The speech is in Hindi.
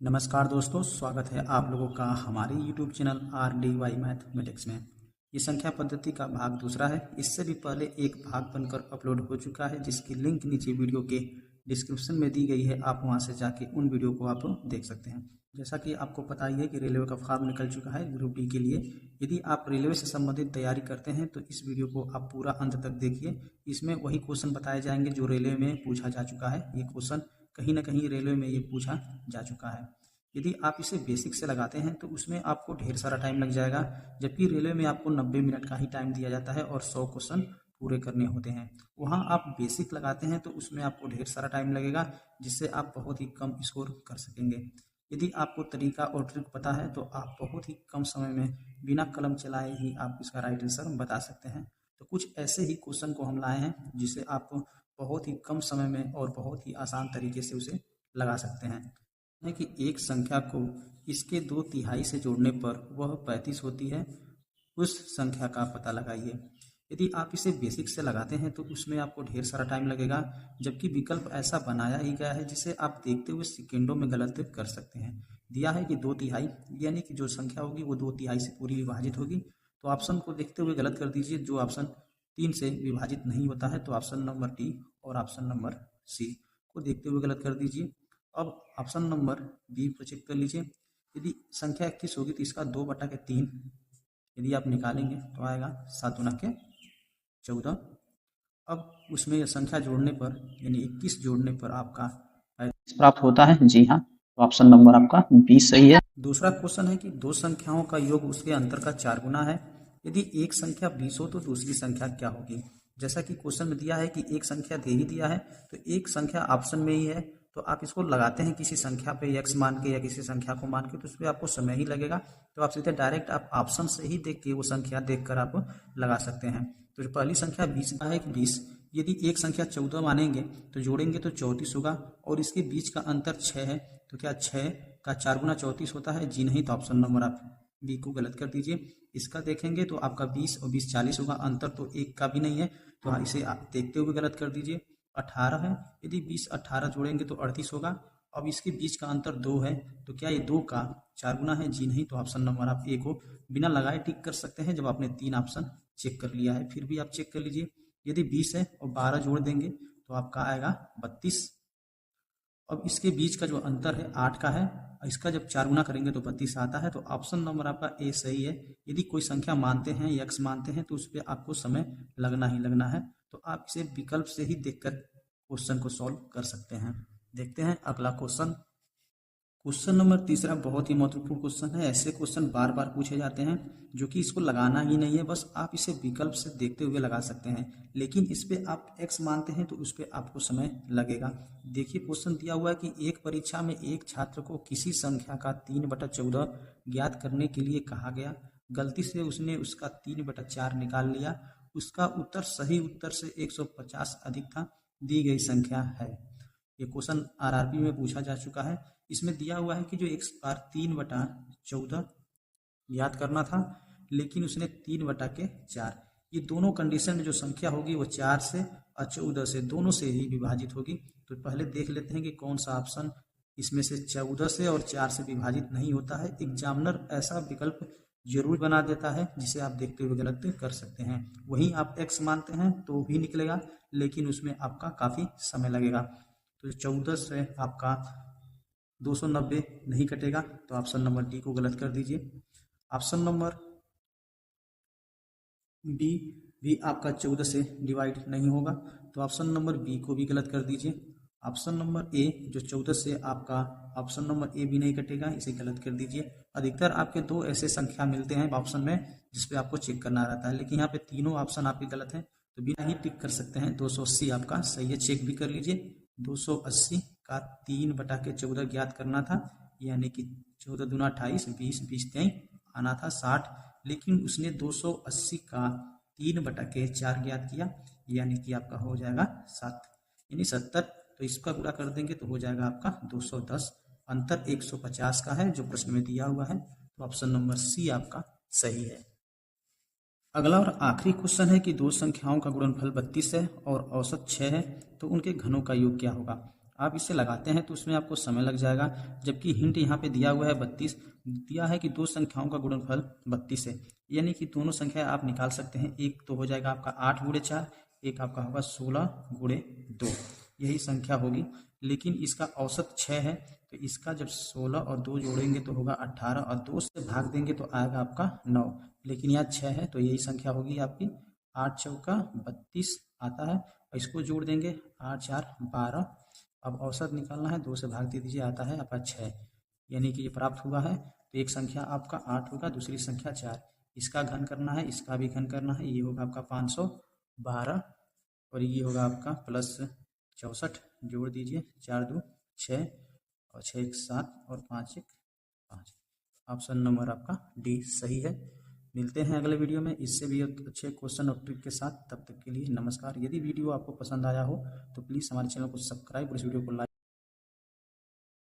नमस्कार दोस्तों, स्वागत है आप लोगों का हमारे YouTube चैनल RDY मैथमेटिक्स में। ये संख्या पद्धति का भाग दूसरा है। इससे भी पहले एक भाग बनकर अपलोड हो चुका है, जिसकी लिंक नीचे वीडियो के डिस्क्रिप्शन में दी गई है। आप वहां से जाके उन वीडियो को आप देख सकते हैं। जैसा कि आपको पता ही है कि रेलवे का फॉर्म निकल चुका है ग्रुप डी के लिए। यदि आप रेलवे से संबंधित तैयारी करते हैं तो इस वीडियो को आप पूरा अंत तक देखिए। इसमें वही क्वेश्चन बताए जाएंगे जो रेलवे में पूछा जा चुका है। ये क्वेश्चन कहीं ना कहीं रेलवे में ये पूछा जा चुका है। यदि आप इसे बेसिक से लगाते हैं तो उसमें आपको ढेर सारा टाइम लग जाएगा, जबकि रेलवे में आपको 90 मिनट का ही टाइम दिया जाता है और 100 क्वेश्चन पूरे करने होते हैं। वहाँ आप बेसिक लगाते हैं तो उसमें आपको ढेर सारा टाइम लगेगा, जिससे आप बहुत ही कम स्कोर कर सकेंगे। यदि आपको तरीका और ट्रिक पता है तो आप बहुत ही कम समय में बिना कलम चलाए ही आप इसका राइट आंसर बता सकते हैं। तो कुछ ऐसे ही क्वेश्चन को हम लाए हैं जिसे आप बहुत ही कम समय में और बहुत ही आसान तरीके से उसे लगा सकते हैं। है कि एक संख्या को इसके 2/3 से जोड़ने पर वह 35 होती है, उस संख्या का पता लगाइए। यदि आप इसे बेसिक से लगाते हैं तो उसमें आपको ढेर सारा टाइम लगेगा, जबकि विकल्प ऐसा बनाया ही गया है जिसे आप देखते हुए सेकेंडों में गलत कर सकते हैं। दिया है कि 2/3 यानी कि जो संख्या होगी वो 2/3 से पूरी विभाजित होगी। तो ऑप्शन को देखते हुए गलत कर दीजिए। जो ऑप्शन 3 से विभाजित नहीं होता है तो ऑप्शन नंबर डी और ऑप्शन नंबर सी को देखते हुए गलत कर दीजिए। अब ऑप्शन नंबर बी को चेक कर लीजिए। यदि संख्या 21 होगी तो इसका 2/3 यदि आप निकालेंगे तो आएगा 7 गुना के 14। अब उसमें संख्या जोड़ने पर यानी 21 जोड़ने पर आपका प्राप्त होता है। जी हाँ, तो ऑप्शन नंबर आपका 20 सही है। दूसरा क्वेश्चन है कि दो संख्याओं का योग उसके अंतर का 4 गुना है। यदि एक संख्या 20 हो तो दूसरी संख्या क्या होगी। जैसा कि क्वेश्चन में दिया है कि एक संख्या दे ही दिया है, तो एक संख्या ऑप्शन में ही है, तो आप इसको लगाते हैं किसी संख्या पे x मान के या किसी संख्या को मान के, तो उस पर आपको समय ही लगेगा। तो आप सीधे डायरेक्ट आप ऑप्शन से ही देख के वो संख्या देख कर आप लगा सकते हैं। तो जो पहली संख्या 20 का है कि 20, यदि एक संख्या 14 मानेंगे तो जोड़ेंगे तो 34 होगा, और इसके बीच का अंतर 6 है, तो क्या 6 का 4 गुना 34 होता है। जी नहीं, तो ऑप्शन नंबर आप बी को गलत कर दीजिए। इसका देखेंगे तो आपका 20 और 20 40 होगा, अंतर तो एक का भी नहीं है, तो इसे आप देखते हुए गलत कर दीजिए। 18 है, यदि 20 18 जोड़ेंगे तो 38 होगा। अब इसके बीच का अंतर 2 है, तो क्या ये 2 का 4 गुना है। जी नहीं, तो ऑप्शन नंबर आप ए को बिना लगाए टिक कर सकते हैं जब आपने 3 ऑप्शन चेक कर लिया है। फिर भी आप चेक कर लीजिए। यदि 20 है और 12 जोड़ देंगे तो आपका आएगा 32। अब इसके बीच का जो अंतर है 8 का है, इसका जब 4 गुना करेंगे तो 32 आता है। तो ऑप्शन नंबर आपका ए सही है। यदि कोई संख्या मानते हैं x मानते हैं तो उस पर आपको समय लगना ही लगना है। तो आप इसे विकल्प से ही देखकर क्वेश्चन को सॉल्व कर सकते हैं। देखते हैं अगला क्वेश्चन। क्वेश्चन नंबर तीसरा बहुत ही महत्वपूर्ण क्वेश्चन है। ऐसे क्वेश्चन बार बार पूछे जाते हैं जो कि इसको लगाना ही नहीं है, बस आप इसे विकल्प से देखते हुए लगा सकते हैं। लेकिन इस पे आप x मानते हैं तो उस पर आपको समय लगेगा। देखिए क्वेश्चन दिया हुआ है कि एक परीक्षा में एक छात्र को किसी संख्या का 3/14 ज्ञात करने के लिए कहा गया। गलती से उसने उसका 3/4 निकाल लिया। उसका उत्तर सही उत्तर से 150 अधिक था। दी गई संख्या है। ये क्वेश्चन आरआरबी में पूछा जा चुका है। इसमें दिया हुआ है कि जो एक बार 3/14 याद करना था, लेकिन उसने 3/4, ये दोनों कंडीशन में जो संख्या होगी वो 4 से और 14 से दोनों से ही विभाजित होगी। तो पहले देख लेते हैं कि कौन सा ऑप्शन इसमें से 14 से और 4 से विभाजित नहीं होता है। एग्जामिनर ऐसा विकल्प जरूर बना देता है जिसे आप देखते हुए गलत कर सकते हैं। वहीं आप x मानते हैं तो भी निकलेगा, लेकिन उसमें आपका काफी समय लगेगा। तो 14 से आपका 290 नहीं कटेगा, तो ऑप्शन नंबर डी को गलत कर दीजिए। ऑप्शन नंबर बी भी आपका 14 से डिवाइड नहीं होगा, तो ऑप्शन नंबर बी को भी गलत कर दीजिए। ऑप्शन नंबर ए जो 14 से आपका ऑप्शन नंबर ए भी नहीं कटेगा, इसे गलत कर दीजिए। अधिकतर आपके 2 ऐसे संख्या मिलते हैं ऑप्शन में जिसपे आपको चेक करना रहता है, लेकिन यहाँ पे तीनों ऑप्शन आपके गलत हैं, तो बिना ही टिक कर सकते हैं। 280 आपका सही है, चेक भी कर लीजिए। 280 का 3/14 ज्ञात करना था, यानी कि 14 दूना 28, 20 20 23 आना था 60, लेकिन उसने 280 का 3/4 ज्ञात किया, यानी कि आपका हो जाएगा 7 यानी 70। तो इसका गुणा कर देंगे तो हो जाएगा आपका 210। अंतर 150 का है जो प्रश्न में दिया हुआ है, तो ऑप्शन नंबर सी आपका सही है। अगला और आखिरी क्वेश्चन है कि दो संख्याओं का गुणनफल 32 है और औसत 6 है, तो उनके घनों का योग क्या होगा। आप इसे लगाते हैं तो उसमें आपको समय लग जाएगा, जबकि हिंट यहाँ पे दिया हुआ है 32, दिया है कि दो संख्याओं का गुणनफल 32 है, यानी कि दोनों संख्या आप निकाल सकते हैं। एक तो हो जाएगा आपका 8 गुणे 4, एक आपका होगा 16 गुणे 2, यही संख्या होगी। लेकिन इसका औसत 6 है, तो इसका जब 16 और 2 जोड़ेंगे तो होगा 18, और 2 से भाग देंगे तो आएगा आपका 9, लेकिन यहाँ 6 है तो यही संख्या होगी आपकी। 8 चौका 32 आता है, और इसको जोड़ देंगे 8 4 12। अब औसत निकालना है, 2 से भाग दे दीजिए, आता है आपका 6, यानी कि ये प्राप्त हुआ है। तो एक संख्या आपका 8 होगा, दूसरी संख्या 4, इसका घन करना है, इसका भी घन करना है, ये होगा आपका 512, और ये होगा आपका प्लस 64, जोड़ दीजिए, 4 2 6, और 6 1 7, और 5 1 5। ऑप्शन नंबर आपका डी सही है। मिलते हैं अगले वीडियो में इससे भी अच्छे क्वेश्चन और ट्रिक के साथ। तब तक के लिए नमस्कार। यदि वीडियो आपको पसंद आया हो तो प्लीज़ हमारे चैनल को सब्सक्राइब और इस वीडियो को लाइक